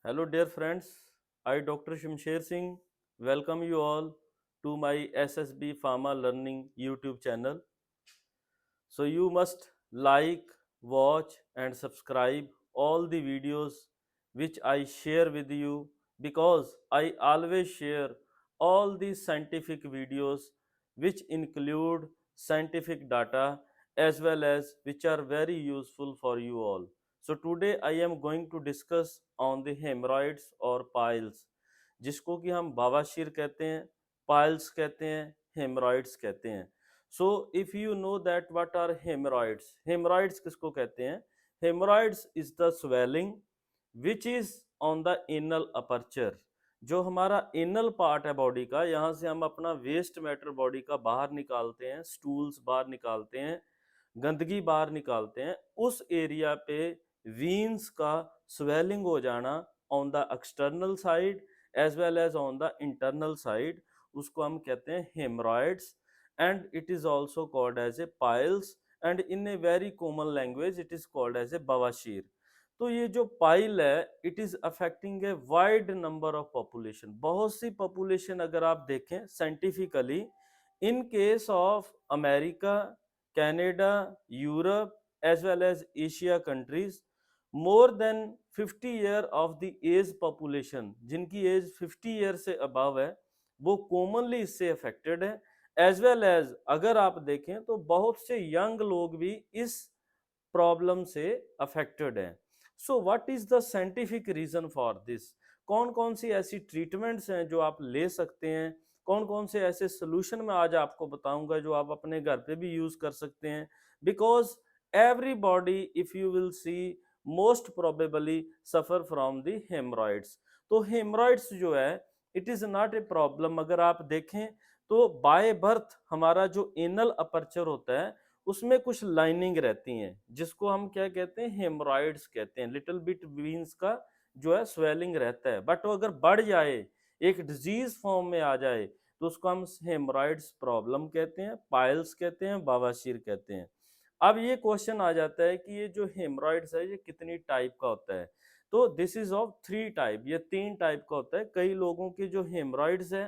Hello, dear friends. I, Dr. Shamsher Singh, welcome you all to my SSB Pharma Learning YouTube channel. So, you must like, watch, and subscribe all the videos which I share with you because I always share all the scientific videos which include scientific data as well as which are very useful for you all. So today I am going to discuss on the hemorrhoids or piles, जिसको कि हम बवासीर कहते हैं, piles कहते हैं, haemorrhoids कहते हैं. So if you know that what are haemorrhoids, haemorrhoids किसको कहते हैं? Haemorrhoids is the swelling which is on the anal aperture. जो हमारा एनल पार्ट है बॉडी का, यहाँ से हम अपना वेस्ट मैटर बॉडी का बाहर निकालते हैं, स्टूल्स बाहर निकालते हैं, गंदगी बाहर निकालते हैं, उस एरिया पे वीन्स का स्वेलिंग हो जाना on the external side as well as on the internal side, उसको हम कहते हैं haemorrhoids. And it is also called as a piles and in a very common language it is called as a bawaseer. तो ये जो pile है it is affecting a wide number of population, बहुत सी पॉपुलेशन अगर आप देखें scientifically, in case of America, Canada, Europe, as well as Asia countries, more than 50 year of the age population, जिनकी एज 50 ईयर से above है, वो commonly इससे अफेक्टेड है. एज वेल एज अगर आप देखें तो बहुत से यंग लोग भी इस प्रॉब्लम से अफेक्टेड हैं. So what is the scientific reason for this? कौन कौन सी ऐसी ट्रीटमेंट्स हैं जो आप ले सकते हैं, कौन कौन से ऐसे सोल्यूशन मैं आज आपको बताऊंगा जो आप अपने घर पे भी यूज कर सकते हैं. Because everybody if you will see most probably suffer from the haemorrhoids. तो हेमरॉइड्स जो है it is not a problem. अगर आप देखें तो बाय बर्थ हमारा जो एनल अपर्चर होता है उसमें कुछ लाइनिंग रहती हैं जिसको हम क्या कहते हैं, हेमरॉइड्स कहते हैं. लिटिल बिट वीन्स का जो है स्वेलिंग रहता है, बट वो अगर बढ़ जाए, एक डिजीज फॉर्म में आ जाए, तो उसको हम हेमरॉइड्स प्रॉब्लम कहते हैं, पाइल्स कहते हैं, बवासीर कहते हैं. अब ये क्वेश्चन आ जाता है कि ये जो हेमरॉइड्स है ये कितनी टाइप का होता है? तो दिस इज ऑफ 3 टाइप, ये 3 टाइप का होता है. कई लोगों के जो हेमरॉइड्स है,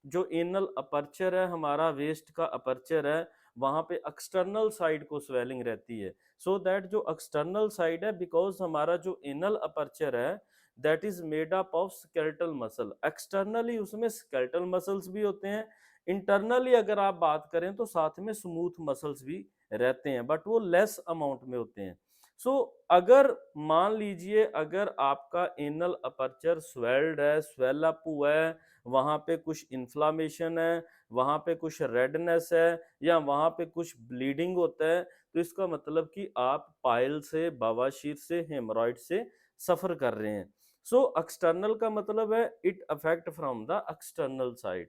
जो एनल अपर्चर है, हमारा वेस्ट का अपर्चर है, वहां पे एक्सटर्नल साइड को स्वेलिंग रहती है. सो दैट जो एक्सटर्नल साइड है, बिकॉज हमारा जो एनल अपर्चर है that is made up of skeletal muscle. Externally उसमें स्केलेटल मसल्स भी होते हैं, इंटरनली अगर आप बात करें तो साथ में स्मूथ मसल्स भी रहते हैं, बट वो लेस अमाउंट में होते हैं. सो अगर मान लीजिए अगर आपका एनल अपर्चर स्वेल्ड है, स्वेल अप हुआ है, वहां पे कुछ इन्फ्लामेशन है, वहां पे कुछ रेडनेस है, या वहां पे कुछ ब्लीडिंग होता है, तो इसका मतलब कि आप पाइल से, बवासीर से, हेमरॉइड से सफर कर रहे हैं. सो एक्सटर्नल का मतलब है it affect from the external side.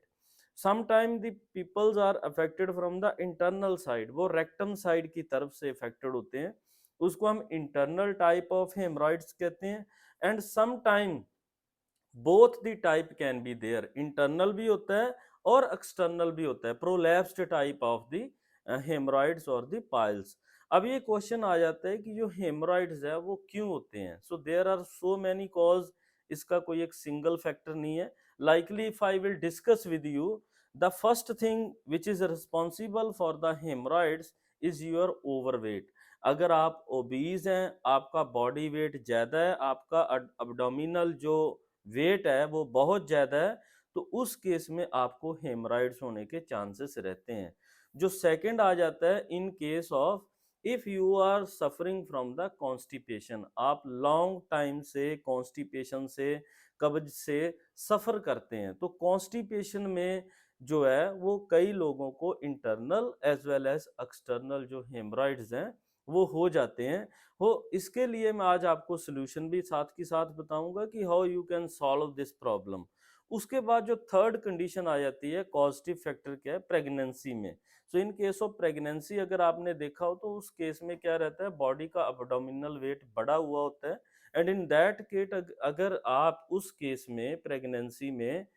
Sometime the peoples are affected from the internal side, वो रेक्टम साइड की तरफ से अफेक्टेड होते हैं, उसको हम इंटरनल टाइप ऑफ हेमरॉइड्स कहते हैं. And some time both the type can be there, internal भी होता है और एक्सटर्नल भी होता है, prolapsed type of the haemorrhoids और द पाइल्स. अब ये क्वेश्चन आ जाता है कि जो हेमरॉइड्स है वो क्यों होते हैं? So there are so many cause, इसका कोई एक सिंगल फैक्टर नहीं है. Likely if I will discuss with you, the first thing which is responsible for the haemorrhoids is your overweight. अगर आप ओबीज हैं, आपका बॉडी वेट ज्यादा है, आपका अब्डोमिनल जो वेट है वो बहुत ज्यादा है, तो उस केस में आपको हेमराइड्स होने के चांसेस रहते हैं. जो सेकंड आ जाता है in case of if you are suffering from the constipation, आप लॉन्ग टाइम से कॉन्स्टिपेशन से, कब्ज से सफर करते हैं, तो कॉन्स्टिपेशन में जो है वो कई लोगों को internal as well as external जो हेमराइड्स हैं वो हो जाते हैं. हो इसके लिए मैं आज आपको सोल्यूशन भी साथ के साथ बताऊंगा कि how you can solve this problem. उसके बाद जो थर्ड कंडीशन आ जाती है, कॉजेटिव फैक्टर क्या है प्रेगनेंसी में. सो इन केस ऑफ प्रेगनेंसी अगर आपने देखा हो तो उस केस में क्या रहता है, बॉडी का अब्डोमिनल वेट बढ़ा हुआ होता है. एंड इन दैट केस अगर आप उस केस में प्रेगनेंसी में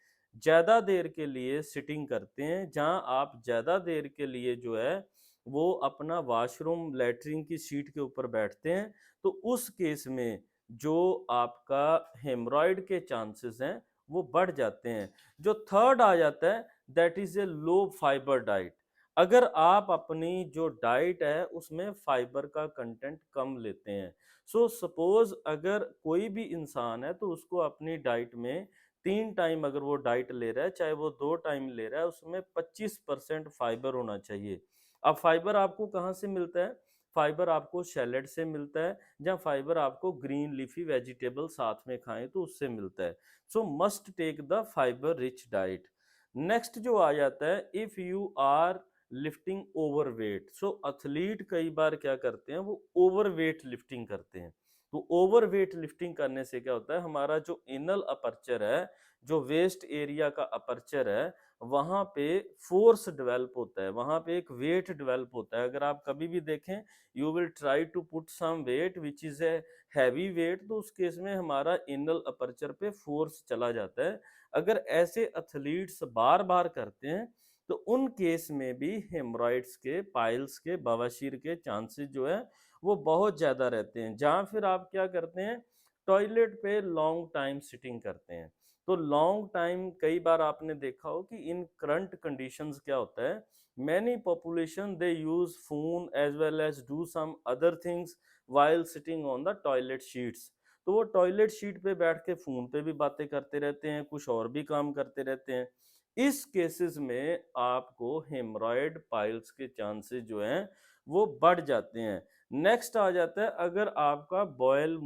ज्यादा देर के लिए सिटिंग करते हैं, जहां आप ज्यादा देर के लिए जो है वो अपना वॉशरूम लैट्रिन की सीट के ऊपर बैठते हैं, तो उस केस में जो आपका हेमरॉइड के चांसेस हैं वो बढ़ जाते हैं। जो थर्ड आ जाता है that is a low fibre diet. अगर आप अपनी जो डाइट है उसमें फाइबर का कंटेंट कम लेते हैं, सो सपोज अगर कोई भी इंसान है तो उसको अपनी डाइट में 3 टाइम अगर वो डाइट ले रहा है, चाहे वो 2 टाइम ले रहा है, उसमें 25% फाइबर होना चाहिए। अब फाइबर आपको कहाँ से मिलता है? फाइबर आपको सैलेड से मिलता है, या फाइबर आपको ग्रीन लीफी वेजिटेबल साथ में खाएं तो उससे मिलता है। So must take the fibre rich diet. Next जो आ जाता है, if you are lifting over weight. So athlete कई बार क्या करते हैं, वो ओवर वेट लिफ्टिंग करते हैं। तो ओवर वेट लिफ्टिंग करने से क्या होता है, हमारा जो इनल अपर्चर है, जो वेस्ट एरिया का अपर्चर है, वहां पे फोर्स डेवलप होता है, वहां पे एक वेट डेवलप होता है। अगर आप कभी भी देखें, you will try to put some weight which is a heavy weight, तो उस केस में हमारा इनल अपर्चर पे फोर्स चला जाता है। अगर ऐसे एथलीट्स बार बार करते हैं तो उन केस में भी हेमरॉइड्स के, पाइल्स के, बवासीर के चांसेस जो है वो बहुत ज़्यादा रहते हैं। जहाँ फिर आप क्या करते हैं, टॉयलेट पे लॉन्ग टाइम सिटिंग करते हैं। तो लॉन्ग टाइम कई बार आपने देखा हो कि इन करंट कंडीशंस क्या होता है, many population they use phone as well as do some other things while sitting on the toilet sheets. तो वो टॉयलेट शीट पे बैठ के फोन पे भी बातें करते रहते हैं, कुछ और भी काम करते रहते हैं। इस केसेस में आपको हेमरॉइड पाइल्स के चांसेस जो हैं वो बढ़ जाते हैं। नेक्स्ट आ जाता है, अगर आपका बॉल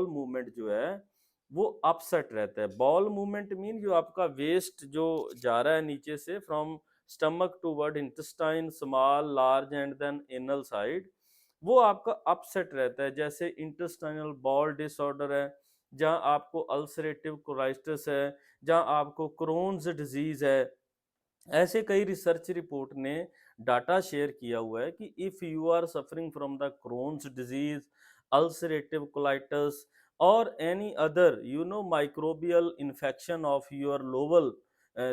मूवमेंट जो है वो अपसेट रहता है। बॉल मूवमेंट मीन जो आपका वेस्ट जो जा रहा है नीचे से from stomach toward intestine, small, large and then anal side, वो आपका अपसेट रहता है। जैसे इंटेस्टाइनल बॉल डिसऑर्डर है, जहाँ आपको अल्सरेटिव कोलाइटिस है, जहाँ आपको क्रोन्स डिजीज है। ऐसे कई रिसर्च रिपोर्ट ने डाटा शेयर किया हुआ है कि if you are suffering from the Crohn's disease, ulcerative colitis और any other microbial infection of your lower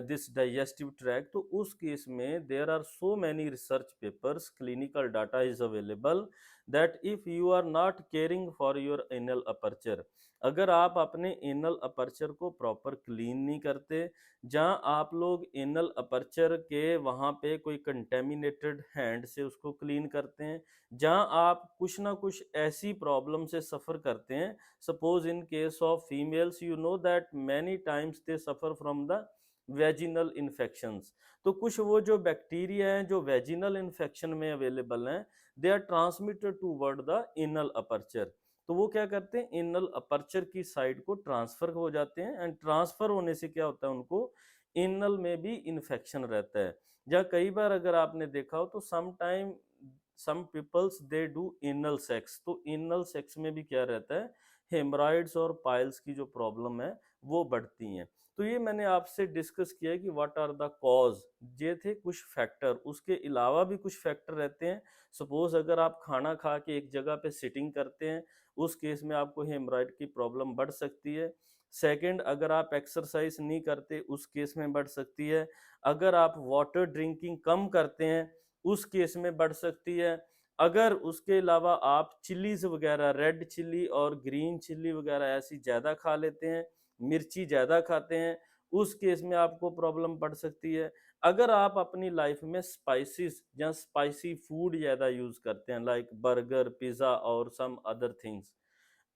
this digestive track, तो उस केस में there are so many research papers, clinical data is available that if you are not caring for your anal aperture, अगर आप अपने anal aperture को proper clean नहीं करते, जहाँ आप लोग एनल अपर्चर के वहाँ पे कोई कंटेमिनेटेड हैंड से उसको क्लीन करते हैं, जहाँ आप कुछ ना कुछ ऐसी प्रॉब्लम से सफ़र करते हैं, suppose in case of females you know that many times they suffer from the vaginal infections. तो कुछ वो जो बैक्टीरिया हैं जो वेजिनल इन्फेक्शन में अवेलेबल हैं, they are transmitted toward the anal aperture. तो वो क्या करते हैं, एनल अपर्चर की साइड को ट्रांसफर हो जाते हैं, एंड ट्रांसफर होने से क्या होता है, उनको एनल में भी इन्फेक्शन रहता है। या कई बार अगर आपने देखा हो तो some time some peoples they do anal sex, तो एनल सेक्स में भी क्या रहता है, हेमराइड्स और पाइल्स की जो प्रॉब्लम है वो बढ़ती हैं। तो ये मैंने आपसे डिस्कस किया है कि व्हाट आर द कॉज, ये थे कुछ फैक्टर। उसके अलावा भी कुछ फैक्टर रहते हैं। सपोज अगर आप खाना खा के एक जगह पे सिटिंग करते हैं, उस केस में आपको हेमराइड की प्रॉब्लम बढ़ सकती है। सेकंड, अगर आप एक्सरसाइज नहीं करते उस केस में बढ़ सकती है। अगर आप वाटर ड्रिंकिंग कम करते हैं उस केस में बढ़ सकती है। अगर उसके अलावा आप चिलीज वगैरह, रेड चिल्ली और ग्रीन चिल्ली वगैरह ऐसी ज़्यादा खा लेते हैं, मिर्ची ज़्यादा खाते हैं, उस केस में आपको प्रॉब्लम बढ़ सकती है। अगर आप अपनी लाइफ में स्पाइसेस या स्पाइसी फूड ज़्यादा यूज़ करते हैं, लाइक बर्गर, पिज़्ज़ा और सम अदर थिंग्स,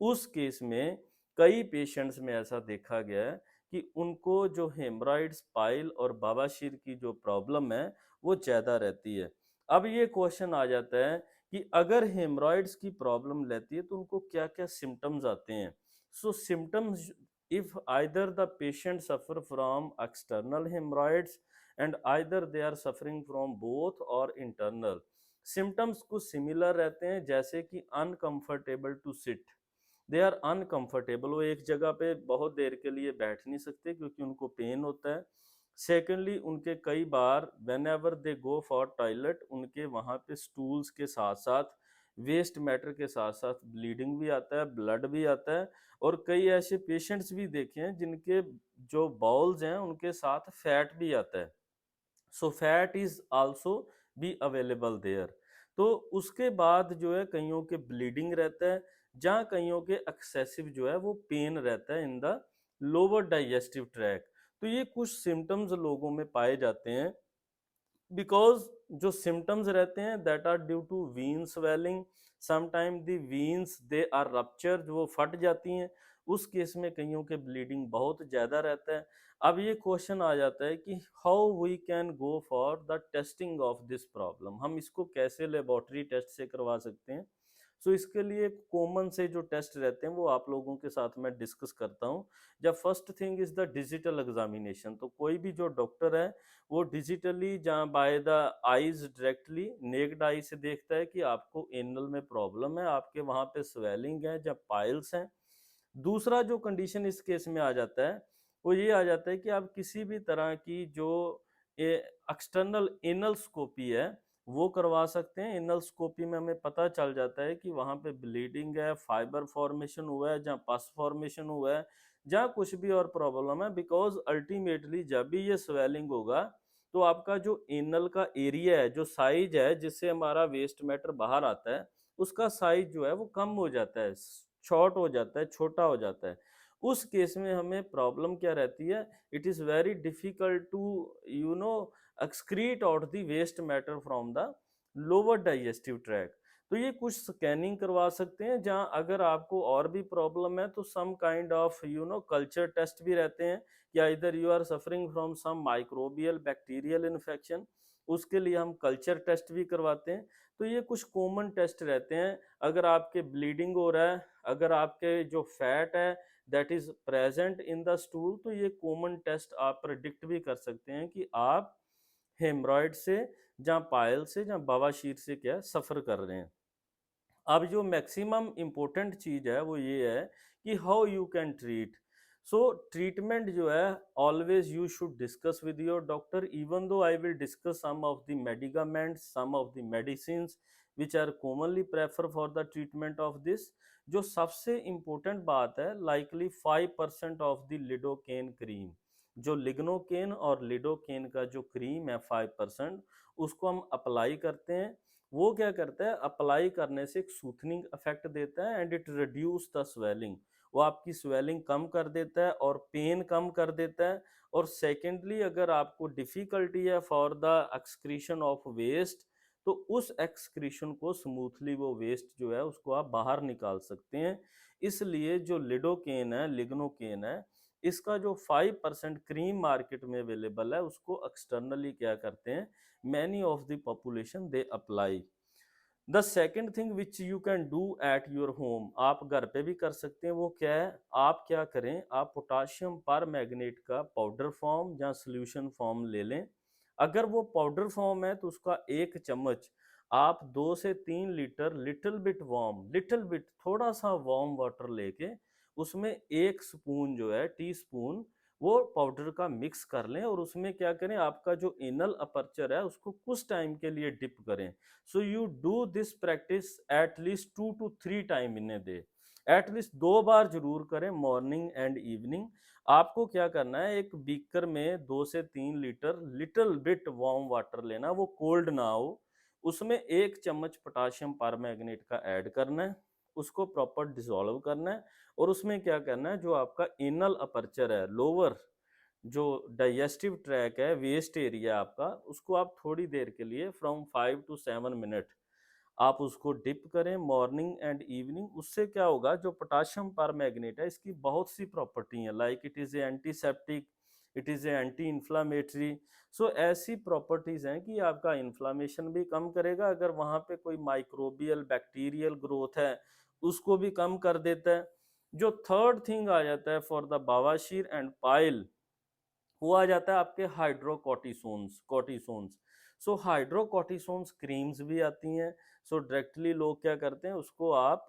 उस केस में कई पेशेंट्स में ऐसा देखा गया है कि उनको जो हेमराइड्स, पाइल और बवासीर की जो प्रॉब्लम है वो ज़्यादा रहती है। अब ये क्वेश्चन आ जाता है कि अगर हेमराइड्स की प्रॉब्लम रहती है तो उनको क्या क्या सिम्टम्स आते हैं। So symptoms, if either the patient suffer from external haemorrhoids and either they are suffering from both और इंटरनल, सिम्टम्स कुछ सिमिलर रहते हैं, जैसे कि uncomfortable to sit, they are uncomfortable, वो एक जगह पे बहुत देर के लिए बैठ नहीं सकते क्योंकि उनको पेन होता है। सेकेंडली, उनके कई बार whenever they go for toilet, उनके वहाँ पे स्टूल्स के साथ साथ वेस्ट मैटर के साथ साथ ब्लीडिंग भी आता है, ब्लड भी आता है। और कई ऐसे पेशेंट्स भी देखे हैं जिनके जो बाउल्स हैं उनके साथ फैट भी आता है। So fat is also be available there. तो उसके बाद जो है कईयों के ब्लीडिंग रहता है, जहाँ कईयों के एक्सेसिव जो है वो पेन रहता है in the lower digestive track. तो ये कुछ सिम्टम्स लोगों में पाए जाते हैं, बिकॉज जो सिम्टम्स रहते हैं that are due to vein swelling, sometime the veins they are rupture, जो वो फट जाती हैं, उस केस में कईयों के ब्लीडिंग बहुत ज़्यादा रहता है। अब ये क्वेश्चन आ जाता है कि how we can go for the testing of this problem, हम इसको कैसे लेबोरेटरी टेस्ट से करवा सकते हैं। सो इसके लिए कॉमन से जो टेस्ट रहते हैं वो आप लोगों के साथ मैं डिस्कस करता हूँ। जब first thing is the digital examination, तो कोई भी जो डॉक्टर है वो डिजिटली जहाँ by the eyes directly necked आई से देखता है कि आपको एनल में प्रॉब्लम है, आपके वहाँ पे स्वेलिंग है, जब पाइल्स हैं। दूसरा जो कंडीशन इस केस में आ जाता है वो ये आ जाता है कि आप किसी भी तरह की जो एक्सटर्नल एनल स्कोपी है वो करवा सकते हैं। एनल स्कोपी में हमें पता चल जाता है कि वहाँ पे ब्लीडिंग है, फाइबर फॉर्मेशन हुआ है, जहाँ पस फॉर्मेशन हुआ है, जहाँ कुछ भी और प्रॉब्लम है। बिकॉज अल्टीमेटली जब भी ये स्वेलिंग होगा तो आपका जो एनल का एरिया है, जो साइज है जिससे हमारा वेस्ट मैटर बाहर आता है, उसका साइज जो है वो कम हो जाता है, शॉर्ट हो जाता है, छोटा हो जाता है। उस केस में हमें प्रॉब्लम क्या रहती है, it is very difficult to you know excrete out the waste matter from the lower digestive track. तो ये कुछ स्कैनिंग करवा सकते हैं, जहाँ अगर आपको और भी प्रॉब्लम है तो some kind of culture test भी रहते हैं, या इधर you are suffering from some microbial bacterial infection, उसके लिए हम कल्चर टेस्ट भी करवाते हैं। तो ये कुछ कॉमन टेस्ट रहते हैं। अगर आपके ब्लीडिंग हो रहा है, अगर आपके जो फैट है that is present in the stool, तो ये कॉमन टेस्ट आप प्रिडिक्ट भी कर सकते हैं कि आप हेमरॉइड से, जहाँ पायल से, जहाँ बवासीर से क्या सफ़र कर रहे हैं। अब जो मैक्सिमम इम्पोर्टेंट चीज़ है वो ये है कि how you can treat. So treatment जो है always you should discuss with your doctor, even though I will discuss some of the medicaments, some of the medicine which are commonly prefer for the treatment of this. जो सबसे important बात है, likely 5% of the lidocaine cream, जो lignocaine और lidocaine का जो cream है 5%, उसको हम अप्लाई करते हैं। वो क्या करता है, अप्लाई करने से एक सूथनिंग इफेक्ट देता है and it reduce the swelling, वो आपकी स्वेलिंग कम कर देता है और पेन कम कर देता है। और सेकेंडली अगर आपको डिफिकल्टी है for the excretion of waste, तो उस एक्सक्रीशन को स्मूथली वो वेस्ट जो है उसको आप बाहर निकाल सकते हैं। इसलिए जो लिडोकेन है, लिग्नोकेन है, इसका जो 5% क्रीम मार्केट में अवेलेबल है उसको एक्सटर्नली क्या करते हैं, many of the population they apply। The second thing which you can do at your home, आप घर पे भी कर सकते हैं। वो क्या है, आप क्या करें, आप पोटाशियम पर मैग्नेट का पाउडर फॉर्म या सोल्यूशन फॉर्म ले लें। अगर वो पाउडर फॉर्म है तो उसका 1 चम्मच आप 2 से 3 litre little bit warm, little bit थोड़ा सा वार्म वाटर लेके उसमें 1 स्पून जो है, टी स्पून, वो पाउडर का मिक्स कर लें और उसमें क्या करें, आपका जो एनल अपर्चर है उसको कुछ टाइम के लिए डिप करें। So you do this practice at least 2 to 3 time in a day, at least 2 बार जरूर करें, मॉर्निंग एंड इवनिंग। आपको क्या करना है, एक बीकर में 2 से 3 litre little bit warm water लेना, वो कोल्ड ना हो, उसमें 1 चम्मच पोटाशियम परमैंगनेट का ऐड करना है, उसको प्रॉपर डिसॉल्व करना है। और उसमें क्या करना है, जो आपका एनल अपर्चर है, लोअर जो डाइजेस्टिव ट्रैक है, वेस्ट एरिया आपका, उसको आप थोड़ी देर के लिए फ्रॉम 5 to 7 मिनट आप उसको डिप करें मॉर्निंग एंड इवनिंग। उससे क्या होगा, जो पोटाशियम परमैंगनेट है इसकी बहुत सी प्रॉपर्टी हैं, like it is a antiseptic, it is a anti inflammatory. So ऐसी प्रॉपर्टीज़ हैं कि आपका इन्फ्लामेशन भी कम करेगा, अगर वहाँ पे कोई माइक्रोबियल बैक्टीरियल ग्रोथ है उसको भी कम कर देता है। जो थर्ड थिंग आ जाता है फॉर द बवासीर एंड पाइल, वो आ जाता है आपके हाइड्रोकोर्टिसोन्स, कोर्टिसोन्स। सो हाइड्रोकोर्टिसोन्स क्रीम्स भी आती हैं। सो डायरेक्टली लोग क्या करते हैं, उसको आप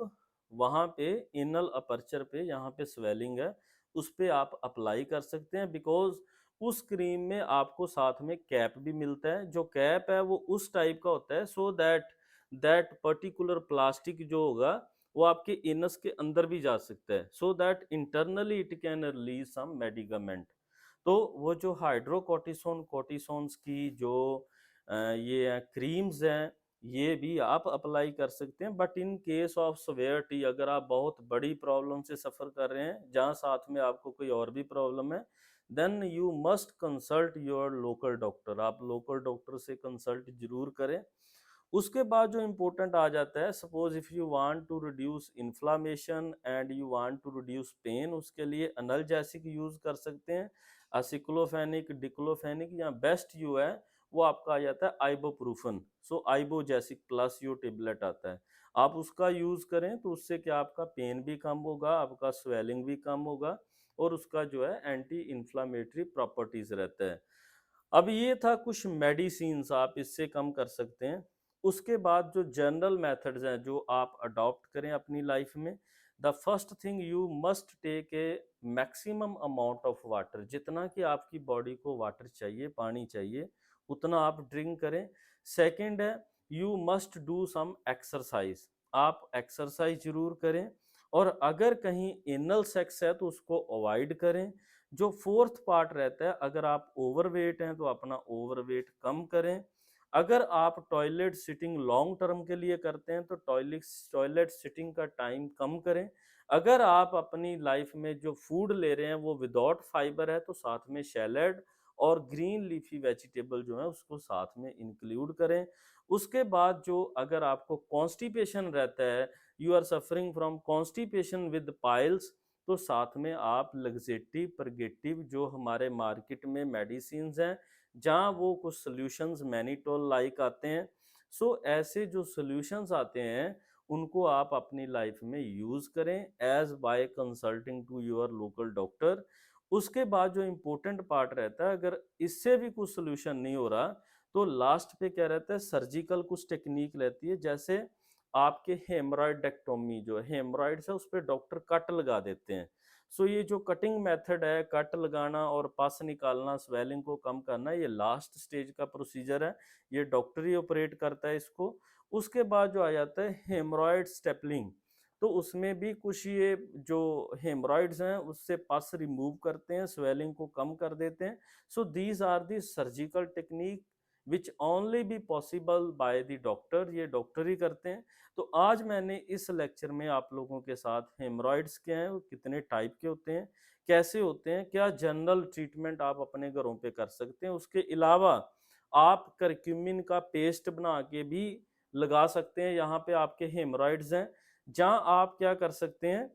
वहाँ पे इनल अपर्चर पे, यहाँ पे स्वेलिंग है उस पे आप अप्लाई कर सकते हैं। बिकॉज उस क्रीम में आपको साथ में कैप भी मिलता है, जो कैप है वो उस टाइप का होता है, so that that particular plastic जो होगा वो आपके इनस के अंदर भी जा सकता है, so that internally it can release some medicament. तो वो जो हाइड्रोकोर्टिसोन, कोर्टिसोन्स की जो ये क्रीम्स हैं ये भी आप अप्लाई कर सकते हैं। बट इन केस ऑफ सवेयरिटी, अगर आप बहुत बड़ी प्रॉब्लम से सफ़र कर रहे हैं जहाँ साथ में आपको कोई और भी प्रॉब्लम है, then you must consult your local doctor. आप लोकल डॉक्टर से कंसल्ट जरूर करें। उसके बाद जो इम्पोर्टेंट आ जाता है, suppose if you want to reduce inflammation and you want to reduce pain, उसके लिए एनाल्जेसिक यूज़ कर सकते हैं, असिक्लोफेनिक, डिक्लोफेनिक, या बेस्ट यू है वो आपका आ जाता है आइबोप्रूफन। सो आइबोजेसिक प्लस यो टेबलेट आता है, आप उसका यूज़ करें तो उससे क्या आपका पेन भी कम होगा, आपका स्वेलिंग भी कम होगा, और उसका जो है एंटी इन्फ्लामेटरी प्रॉपर्टीज़ रहता है। अब ये था कुछ मेडिसिन्स आप इससे कम कर सकते हैं। उसके बाद जो जनरल मेथड्स हैं जो आप अडॉप्ट करें अपनी लाइफ में, the first thing you must take a maximum amount of water. जितना कि आपकी बॉडी को वाटर चाहिए, पानी चाहिए, उतना आप ड्रिंक करें। सेकंड है, you must do some exercise. आप एक्सरसाइज जरूर करें, और अगर कहीं एनल सेक्स है तो उसको अवॉइड करें। जो फोर्थ पार्ट रहता है, अगर आप ओवरवेट हैं तो अपना ओवरवेट कम करें। अगर आप टॉयलेट सिटिंग लॉन्ग टर्म के लिए करते हैं तो टॉयलेट सिटिंग का टाइम कम करें। अगर आप अपनी लाइफ में जो फूड ले रहे हैं वो विदाउट फाइबर है तो साथ में सैलेड और ग्रीन लीफी वेजिटेबल जो है उसको साथ में इंक्लूड करें। उसके बाद जो अगर आपको कॉन्स्टिपेशन रहता है, you are suffering from constipation with piles, तो साथ में आप लग्जेटिव परगेटिव जो हमारे मार्केट में मेडिसिन्स हैं, जहाँ वो कुछ सॉल्यूशंस मैनिटोल लाइक आते हैं, सो ऐसे जो सॉल्यूशंस आते हैं उनको आप अपनी लाइफ में यूज़ करें as by consulting to your local doctor. उसके बाद जो इम्पोर्टेंट पार्ट रहता है, अगर इससे भी कुछ सोल्यूशन नहीं हो रहा तो लास्ट पे क्या रहता है, सर्जिकल कुछ टेक्निक रहती है। जैसे आपके हेमरॉइडेक्टोमी, जो हेमरॉइड्स है उस पर डॉक्टर कट लगा देते हैं। सो ये जो कटिंग मेथड है, कट लगाना और पस निकालना, स्वेलिंग को कम करना, ये लास्ट स्टेज का प्रोसीजर है, ये डॉक्टर ही ऑपरेट करता है इसको। उसके बाद जो आ जाता है हेमरॉइड स्टेपलिंग, तो उसमें भी कुछ ये जो हेमरॉइड्स हैं उससे पस रिमूव करते हैं, स्वेलिंग को कम कर देते हैं। So these are the surgical technique which only be possible by the doctor, ये डॉक्टर ही करते हैं। तो आज मैंने इस लेक्चर में आप लोगों के साथ हेमरॉइड्स क्या हैं, वो कितने टाइप के होते हैं, कैसे होते हैं, क्या जनरल ट्रीटमेंट आप अपने घरों पे कर सकते हैं, उसके अलावा आप करक्यूमिन का पेस्ट बना के भी लगा सकते हैं यहाँ पे आपके हेमरॉइड्स हैं। जहाँ आप क्या कर सकते हैं,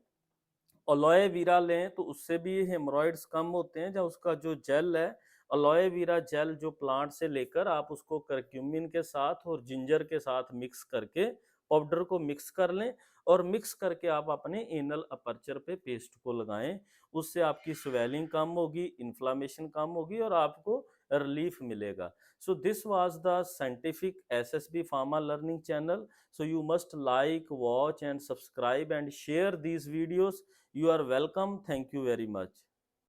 अलोए वीरा लें तो उससे भी हेमरॉइड्स कम होते हैं। जब उसका जो जेल है, अलोए वीरा जेल जो प्लांट से लेकर आप उसको करक्यूमिन के साथ और जिंजर के साथ मिक्स करके पाउडर को मिक्स कर लें, और मिक्स करके आप अपने एनल अपर्चर पे पेस्ट को लगाएं। उससे आपकी स्वेलिंग कम होगी, इन्फ्लामेशन कम होगी, और आपको रिलीफ मिलेगा। So this was the scientific SSB pharma learning channel. So you must like, watch and subscribe and share these videos. You are welcome. Thank you very much.